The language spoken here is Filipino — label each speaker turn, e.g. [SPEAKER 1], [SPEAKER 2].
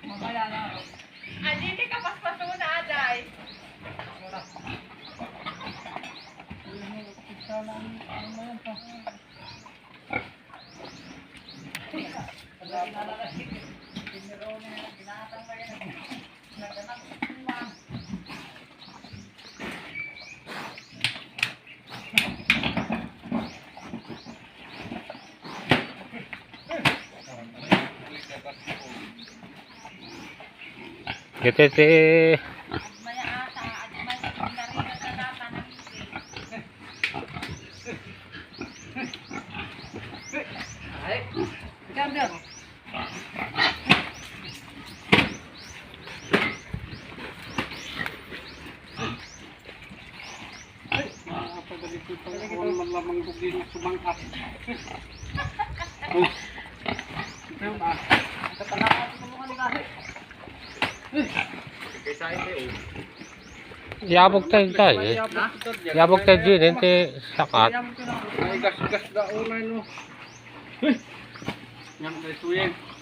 [SPEAKER 1] Mamaya na.
[SPEAKER 2] Hindi ka paspas mo na, Aday.
[SPEAKER 3] Kitete.
[SPEAKER 2] Maya ata, may narinig na data ng
[SPEAKER 1] Ay. Diyan, diyan.
[SPEAKER 4] Malamang bugi na sumangkat.
[SPEAKER 3] Yabog tayo tayo. Yabog tayo din. Hindi sakat.
[SPEAKER 4] Ay gas-gas daon na no. Yan, suyen.